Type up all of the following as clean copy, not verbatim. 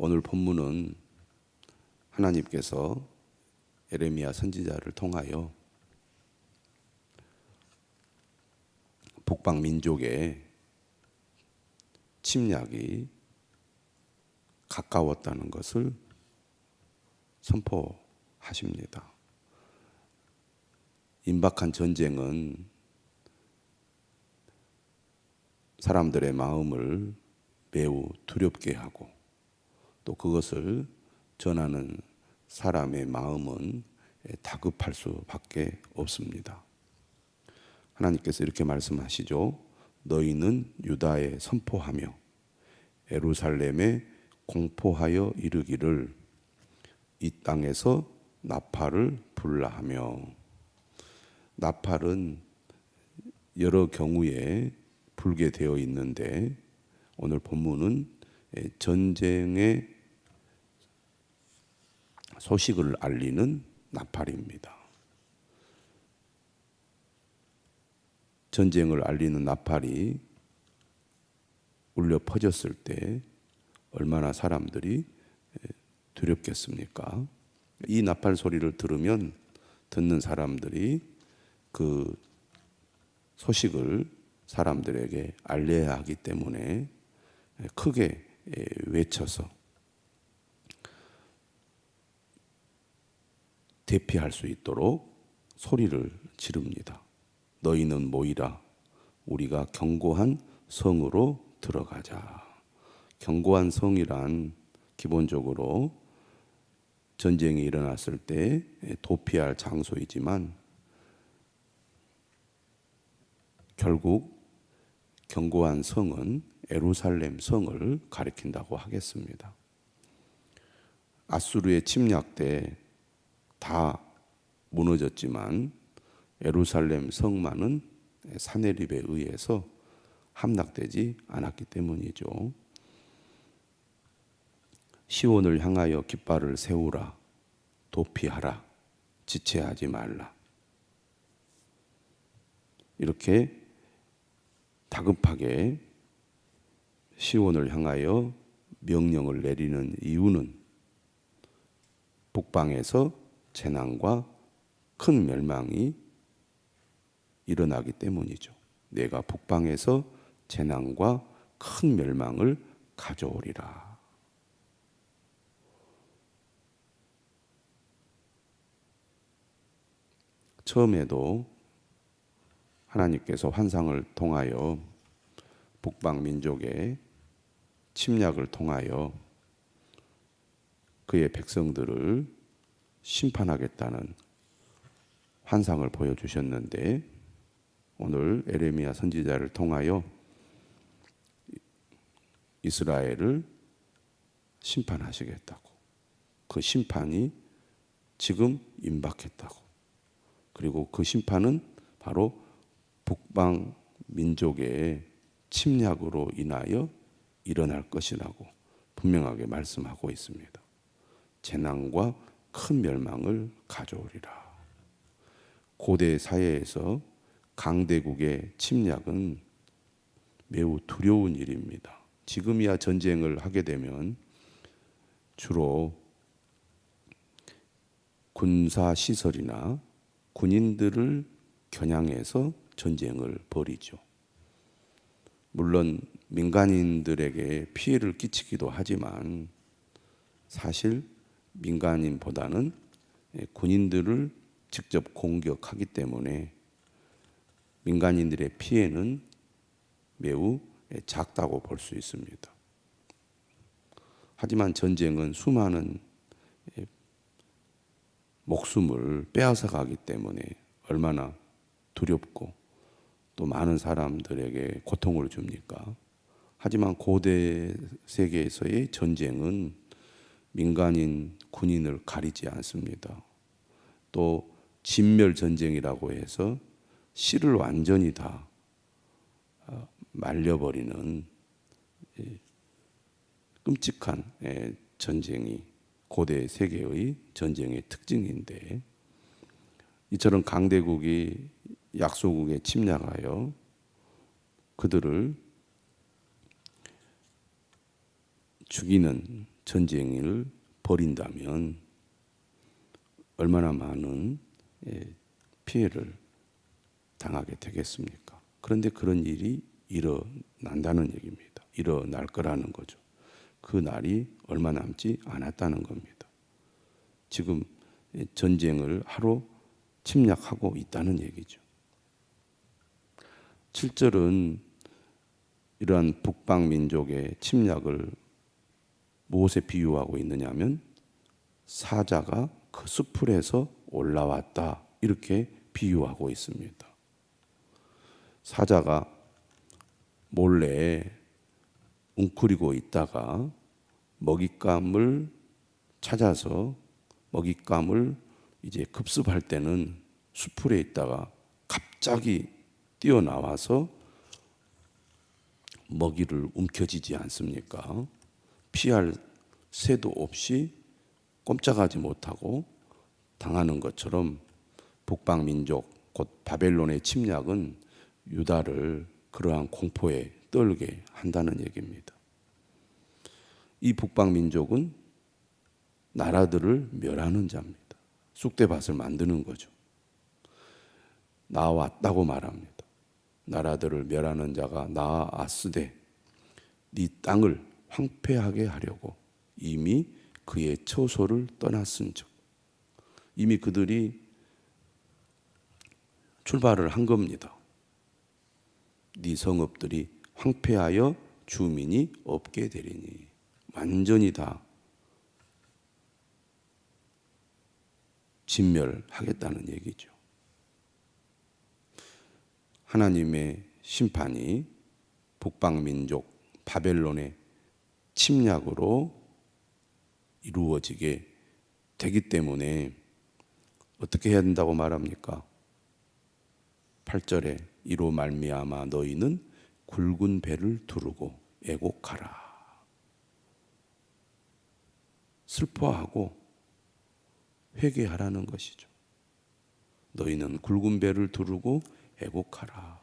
오늘 본문은 하나님께서 예레미야 선지자를 통하여 북방 민족의 침략이 가까웠다는 것을 선포하십니다. 임박한 전쟁은 사람들의 마음을 매우 두렵게 하고 또 그것을 전하는 사람의 마음은 다급할 수밖에 없습니다. 하나님께서 이렇게 말씀하시죠. 너희는 유다에 선포하며 예루살렘에 공포하여 이르기를 이 땅에서 나팔을 불라 하며. 나팔은 여러 경우에 불게 되어 있는데 오늘 본문은 전쟁의 소식을 알리는 나팔입니다. 전쟁을 알리는 나팔이 울려 퍼졌을 때 얼마나 사람들이 두렵겠습니까? 이 나팔 소리를 들으면 듣는 사람들이 그 소식을 사람들에게 알려야 하기 때문에 크게 외쳐서 대피할 수 있도록 소리를 지릅니다. 너희는 모이라. 우리가 견고한 성으로 들어가자. 견고한 성이란 기본적으로 전쟁이 일어났을 때 도피할 장소이지만 결국 견고한 성은 예루살렘 성을 가리킨다고 하겠습니다. 아수르의 침략 때 다 무너졌지만 예루살렘 성만은 사네립에 의해서 함락되지 않았기 때문이죠. 시온을 향하여 깃발을 세우라. 도피하라. 지체하지 말라. 이렇게 다급하게 시온을 향하여 명령을 내리는 이유는 북방에서 재난과 큰 멸망이 일어나기 때문이죠. 내가 북방에서 재난과 큰 멸망을 가져오리라. 처음에도 하나님께서 환상을 통하여 북방 민족의 침략을 통하여 그의 백성들을 심판하겠다는 환상을 보여주셨는데 오늘 예레미야 선지자를 통하여 이스라엘을 심판하시겠다고, 그 심판이 지금 임박했다고, 그리고 그 심판은 바로 북방 민족의 침략으로 인하여 일어날 것이라고 분명하게 말씀하고 있습니다. 재난과 큰 멸망을 가져오리라. 고대 사회에서 강대국의 침략은 매우 두려운 일입니다. 지금이야 전쟁을 하게 되면 주로 군사시설이나 군인들을 겨냥해서 전쟁을 벌이죠. 물론 민간인들에게 피해를 끼치기도 하지만 사실 민간인보다는 군인들을 직접 공격하기 때문에 민간인들의 피해는 매우 작다고 볼 수 있습니다. 하지만 전쟁은 수많은 목숨을 빼앗아 가기 때문에 얼마나 두렵고 또 많은 사람들에게 고통을 줍니까? 하지만 고대 세계에서의 전쟁은 민간인, 군인을 가리지 않습니다. 또 진멸 전쟁이라고 해서 씨를 완전히 다 말려버리는 끔찍한 전쟁이 고대 세계의 전쟁의 특징인데, 이처럼 강대국이 약소국에 침략하여 그들을 죽이는 전쟁을 벌인다면 얼마나 많은 피해를 당하게 되겠습니까? 그런데 그런 일이 일어난다는 얘기입니다. 일어날 거라는 거죠. 그 날이 얼마 남지 않았다는 겁니다. 지금 전쟁을 하루 침략하고 있다는 얘기죠. 7절은 이러한 북방 민족의 침략을 무엇에 비유하고 있느냐면 사자가 그 수풀에서 올라왔다 이렇게 비유하고 있습니다. 사자가 몰래 웅크리고 있다가 먹잇감을 찾아서 먹잇감을 이제 급습할 때는 수풀에 있다가 갑자기 뛰어나와서 먹이를 움켜쥐지 않습니까? 피할 새도 없이 꼼짝하지 못하고 당하는 것처럼 북방 민족 곧 바벨론의 침략은 유다를 그러한 공포에 떨게 한다는 얘기입니다. 이 북방 민족은 나라들을 멸하는 자입니다. 쑥대밭을 만드는 거죠. 나왔다고 말합니다. 나라들을 멸하는 자가 나았으되 네 땅을 황폐하게 하려고 이미 그의 처소를 떠났은즉, 이미 그들이 출발을 한 겁니다. 네 성읍들이 황폐하여 주민이 없게 되리니, 완전히 다 진멸하겠다는 얘기죠. 하나님의 심판이 북방민족 바벨론의 침략으로 이루어지게 되기 때문에 어떻게 해야 된다고 말합니까? 8절에 이로 말미암아 너희는 굵은 배를 두르고 애곡하라. 슬퍼하고 회개하라는 것이죠. 너희는 굵은 배를 두르고 애곡하라.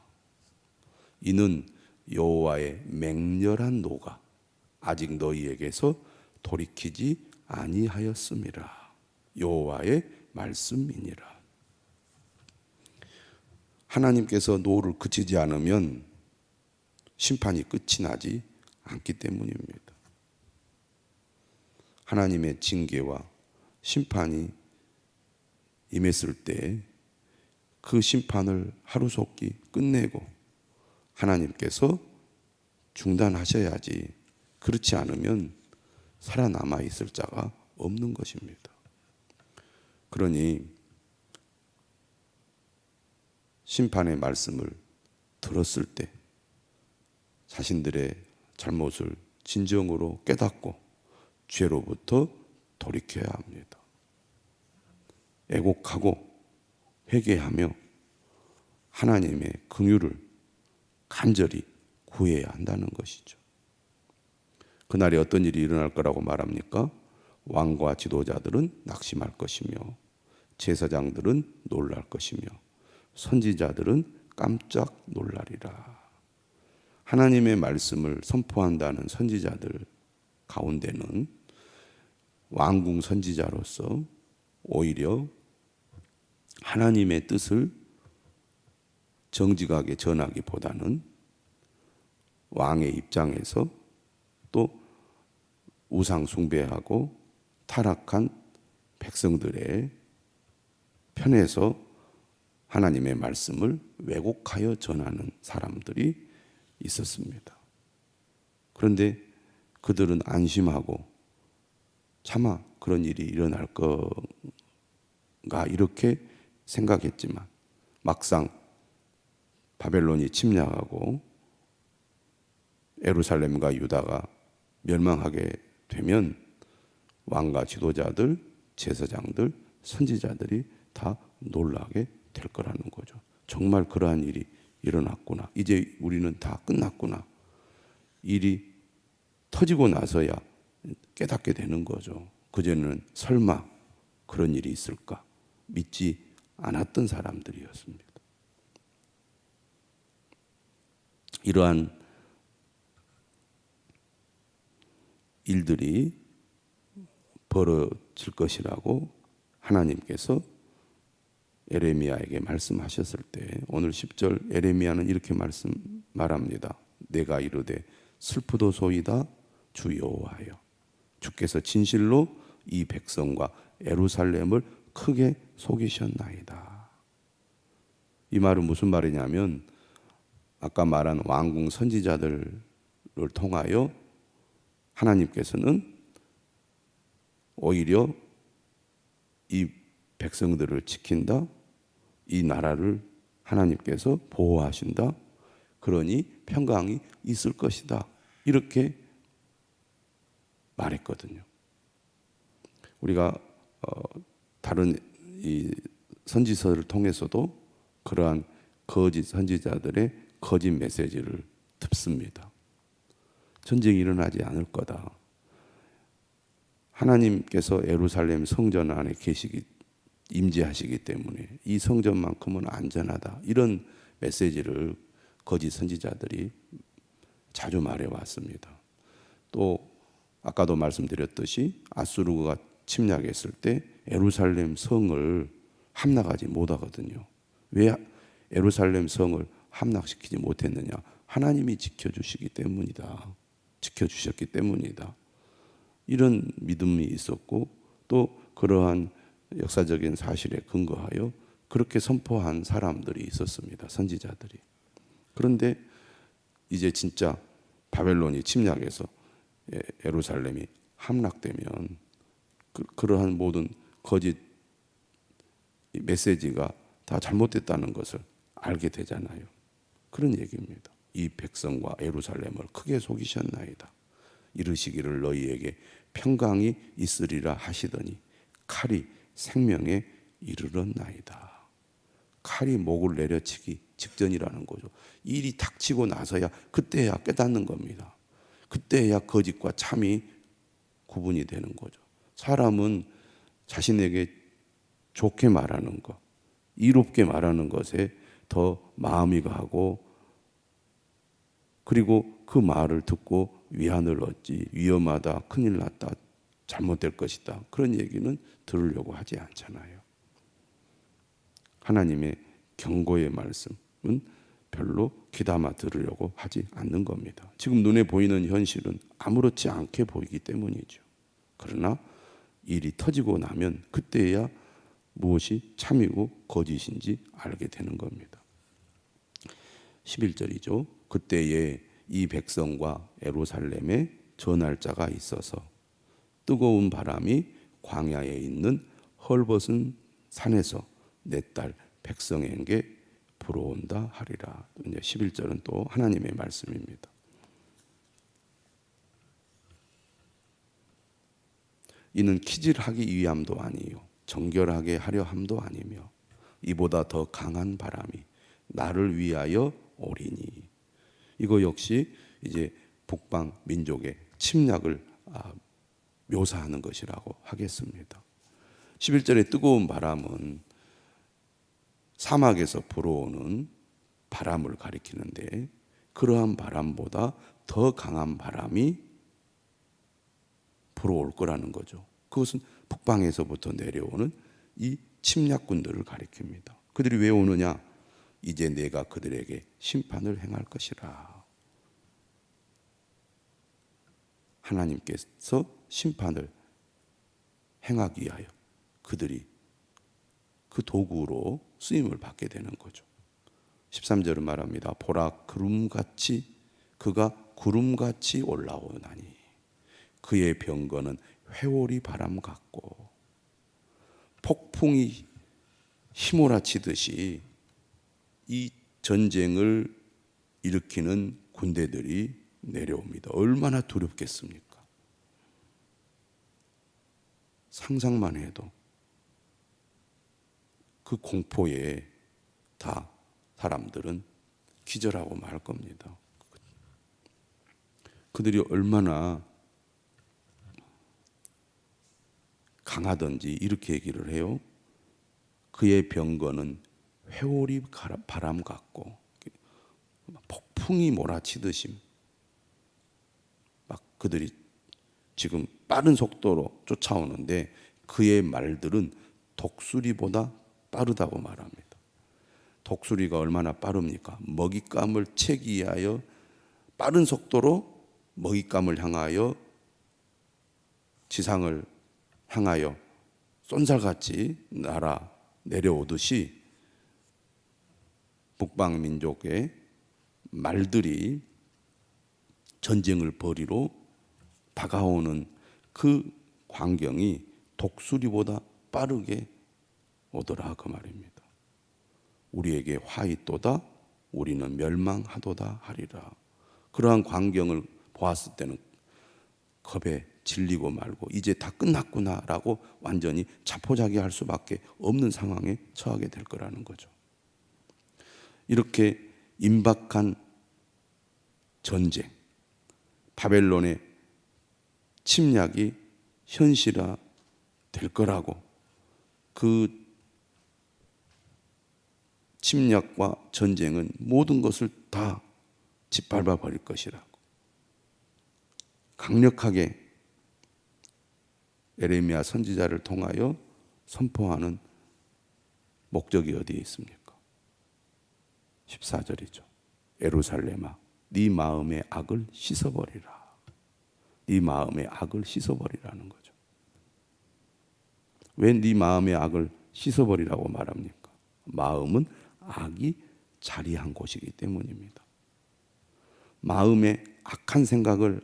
이는 여호와의 맹렬한 노가 아직 너희에게서 돌이키지 아니하였음이라. 여호와의 말씀이니라. 하나님께서 노를 그치지 않으면 심판이 끝이 나지 않기 때문입니다. 하나님의 징계와 심판이 임했을 때 그 심판을 하루속히 끝내고 하나님께서 중단하셔야지, 그렇지 않으면 살아남아 있을 자가 없는 것입니다. 그러니 심판의 말씀을 들었을 때 자신들의 잘못을 진정으로 깨닫고 죄로부터 돌이켜야 합니다. 애곡하고 회개하며 하나님의 긍휼을 간절히 구해야 한다는 것이죠. 그날에 어떤 일이 일어날 거라고 말합니까? 왕과 지도자들은 낙심할 것이며 제사장들은 놀랄 것이며 선지자들은 깜짝 놀라리라. 하나님의 말씀을 선포한다는 선지자들 가운데는 왕궁 선지자로서 오히려 하나님의 뜻을 정직하게 전하기보다는 왕의 입장에서 또 우상 숭배하고 타락한 백성들의 편에서 하나님의 말씀을 왜곡하여 전하는 사람들이 있었습니다. 그런데 그들은 안심하고 차마 그런 일이 일어날 건가 이렇게 생각했지만 막상 바벨론이 침략하고 예루살렘과 유다가 멸망하게 되면 왕과 지도자들, 제사장들, 선지자들이 다 놀라게 될 거라는 거죠. 정말 그러한 일이 일어났구나. 이제 우리는 다 끝났구나. 일이 터지고 나서야 깨닫게 되는 거죠. 그전에는 설마 그런 일이 있을까 믿지 않았던 사람들이었습니다. 이러한 일들이 벌어질 것이라고 하나님께서 에레미야에게 말씀하셨을 때 오늘 10절 에레미야는 이렇게 말합니다. 내가 이르되 슬프도소이다 주 여호와여, 주께서 진실로 이 백성과 에루살렘을 크게 속이셨나이다. 이 말은 무슨 말이냐면 아까 말한 왕궁 선지자들을 통하여 하나님께서는 오히려 이 백성들을 지킨다, 이 나라를 하나님께서 보호하신다, 그러니 평강이 있을 것이다, 이렇게 말했거든요. 우리가 다른 이 선지서를 통해서도 그러한 거짓 선지자들의 거짓 메시지를 듣습니다. 전쟁이 일어나지 않을 거다. 하나님께서 예루살렘 성전 안에 임재하시기 때문에 이 성전만큼은 안전하다. 이런 메시지를 거짓 선지자들이 자주 말해왔습니다. 또 아까도 말씀드렸듯이 아수르가 침략했을 때 예루살렘 성을 함락하지 못하거든요. 왜 예루살렘 성을 함락시키지 못했느냐? 하나님이 지켜주셨기 때문이다. 이런 믿음이 있었고 또 그러한 역사적인 사실에 근거하여 그렇게 선포한 사람들이 있었습니다. 선지자들이. 그런데 이제 진짜 바벨론이 침략해서 예루살렘이 함락되면 그러한 모든 거짓 메시지가 다 잘못됐다는 것을 알게 되잖아요. 그런 얘기입니다. 이 백성과 예루살렘을 크게 속이셨나이다. 이르시기를 너희에게 평강이 있으리라 하시더니 칼이 생명에 이르렀나이다. 칼이 목을 내려치기 직전이라는 거죠. 일이 닥치고 나서야 그때야 깨닫는 겁니다. 그때야 거짓과 참이 구분이 되는 거죠. 사람은 자신에게 좋게 말하는 것, 이롭게 말하는 것에 더 마음이 가고, 그리고 그 말을 듣고 위안을 얻지, 위험하다, 큰일 났다, 잘못될 것이다, 그런 얘기는 들으려고 하지 않잖아요. 하나님의 경고의 말씀은 별로 귀담아 들으려고 하지 않는 겁니다. 지금 눈에 보이는 현실은 아무렇지 않게 보이기 때문이죠. 그러나 일이 터지고 나면 그때야 무엇이 참이고 거짓인지 알게 되는 겁니다. 11절이죠. 그때에 이 백성과 예루살렘에 전할 자가 있어서 뜨거운 바람이 광야에 있는 헐벗은 산에서 내 딸 백성에게 불어온다 하리라. 이제 11절은 또 하나님의 말씀입니다. 이는 키질하기 위함도 아니요 정결하게 하려 함도 아니며 이보다 더 강한 바람이 나를 위하여 오리니. 이거 역시 이제 북방 민족의 침략을 묘사하는 것이라고 하겠습니다. 11절의 뜨거운 바람은 사막에서 불어오는 바람을 가리키는데 그러한 바람보다 더 강한 바람이 불어올 거라는 거죠. 그것은 북방에서부터 내려오는 이 침략군들을 가리킵니다. 그들이 왜 오느냐? 이제 내가 그들에게 심판을 행할 것이라. 하나님께서 심판을 행하기 위하여 그들이 그 도구로 쓰임을 받게 되는 거죠. 13절은 말합니다. 보라 그가 구름같이 올라오나니 그의 병거는 회오리 바람 같고 폭풍이 휘몰아치듯이 이 전쟁을 일으키는 군대들이 내려옵니다. 얼마나 두렵겠습니까? 상상만 해도 그 공포에 다 사람들은 기절하고 말 겁니다. 그들이 얼마나 강하든지 이렇게 얘기를 해요. 그의 병거는 회오리 바람 같고 폭풍이 몰아치듯이 막 그들이 지금 빠른 속도로 쫓아오는데 그의 말들은 독수리보다 빠르다고 말합니다. 독수리가 얼마나 빠릅니까? 먹잇감을 채기 위하여 빠른 속도로 먹잇감을 향하여 지상을 향하여 쏜살같이 날아 내려오듯이 북방 민족의 말들이 전쟁을 벌이러 다가오는 그 광경이 독수리보다 빠르게 오더라 그 말입니다. 우리에게 화 있도다 우리는 멸망하도다 하리라. 그러한 광경을 보았을 때는 겁에 질리고 말고 이제 다 끝났구나라고 완전히 자포자기할 수밖에 없는 상황에 처하게 될 거라는 거죠. 이렇게 임박한 전쟁, 바벨론의 침략이 현실화 될 거라고, 그 침략과 전쟁은 모든 것을 다 짓밟아 버릴 것이라고 강력하게 에레미야 선지자를 통하여 선포하는 목적이 어디에 있습니까? 14절이죠. 예루살렘아 네 마음의 악을 씻어버리라. 네 마음의 악을 씻어버리라는 거죠. 왜 네 마음의 악을 씻어버리라고 말합니까? 마음은 악이 자리한 곳이기 때문입니다. 마음에 악한 생각을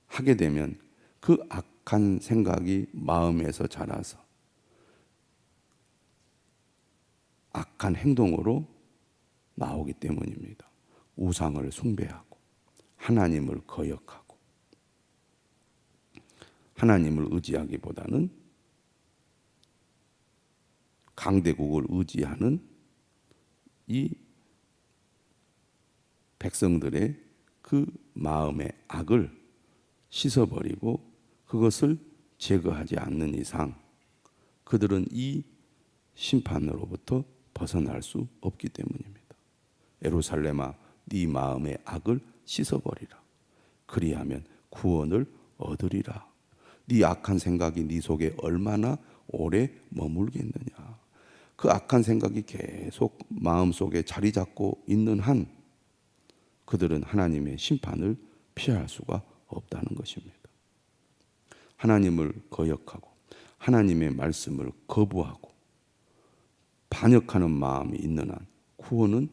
하게 되면 그 악한 생각이 마음에서 자라서 악한 행동으로 나오기 때문입니다. 우상을 숭배하고 하나님을 거역하고 하나님을 의지하기보다는 강대국을 의지하는 이 백성들의 그 마음의 악을 씻어버리고 그것을 제거하지 않는 이상 그들은 이 심판으로부터 벗어날 수 없기 때문입니다. 예루살렘아 네 마음의 악을 씻어버리라. 그리하면 구원을 얻으리라. 네 악한 생각이 네 속에 얼마나 오래 머물겠느냐. 그 악한 생각이 계속 마음속에 자리 잡고 있는 한 그들은 하나님의 심판을 피할 수가 없다는 것입니다. 하나님을 거역하고 하나님의 말씀을 거부하고 반역하는 마음이 있는 한 구원은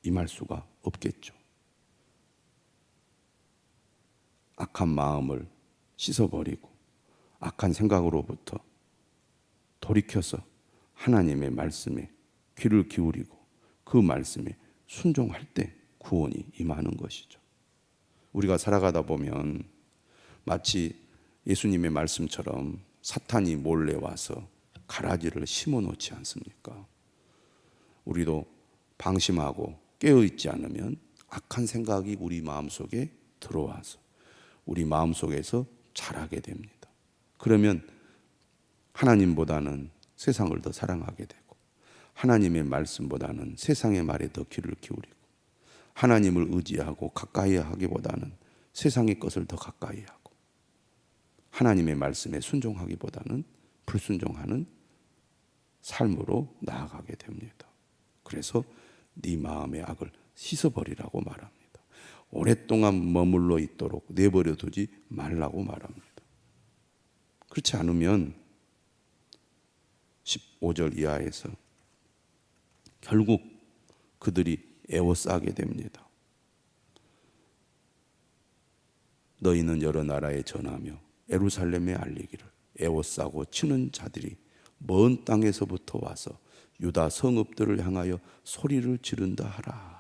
임할 수가 없겠죠. 악한 마음을 씻어버리고 악한 생각으로부터 돌이켜서 하나님의 말씀에 귀를 기울이고 그 말씀에 순종할 때 구원이 임하는 것이죠. 우리가 살아가다 보면 마치 예수님의 말씀처럼 사탄이 몰래 와서 가라지를 심어 놓지 않습니까? 우리도 방심하고 깨어있지 않으면 악한 생각이 우리 마음속에 들어와서 우리 마음속에서 자라게 됩니다. 그러면 하나님보다는 세상을 더 사랑하게 되고 하나님의 말씀보다는 세상의 말에 더 귀를 기울이고 하나님을 의지하고 가까이 하기보다는 세상의 것을 더 가까이 하고 하나님의 말씀에 순종하기보다는 불순종하는 삶으로 나아가게 됩니다. 그래서 네 마음의 악을 씻어버리라고 말합니다. 오랫동안 머물러 있도록 내버려 두지 말라고 말합니다. 그렇지 않으면 15절 이하에서 결국 그들이 애워싸게 됩니다. 너희는 여러 나라에 전하며 예루살렘에 알리기를 애워싸고 치는 자들이 먼 땅에서부터 와서 유다 성읍들을 향하여 소리를 지른다 하라.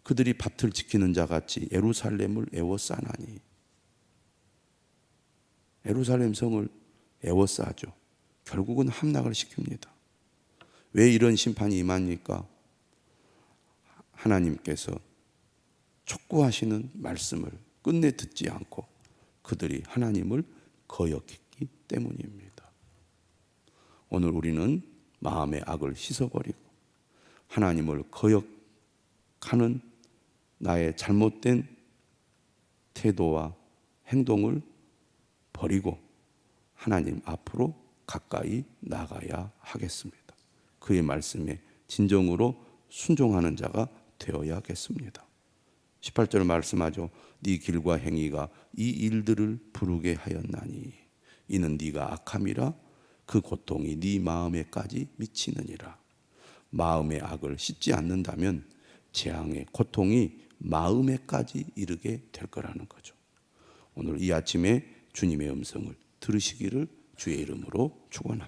그들이 밭을 지키는 자같이 예루살렘을 애워싸나니 예루살렘 성을 애워싸죠. 결국은 함락을 시킵니다. 왜 이런 심판이 임합니까? 하나님께서 촉구하시는 말씀을 끝내 듣지 않고 그들이 하나님을 거역했기 때문입니다. 오늘 우리는 마음의 악을 씻어버리고 하나님을 거역하는 나의 잘못된 태도와 행동을 버리고 하나님 앞으로 가까이 나가야 하겠습니다. 그의 말씀에 진정으로 순종하는 자가 되어야겠습니다. 18절 말씀하죠. 네 길과 행위가 이 일들을 부르게 하였나니 이는 네가 악함이라 그 고통이 네 마음에까지 미치느니라. 마음의 악을 씻지 않는다면 재앙의 고통이 마음에까지 이르게 될 거라는 거죠. 오늘 이 아침에 주님의 음성을 들으시기를 주의 이름으로 축원합니다.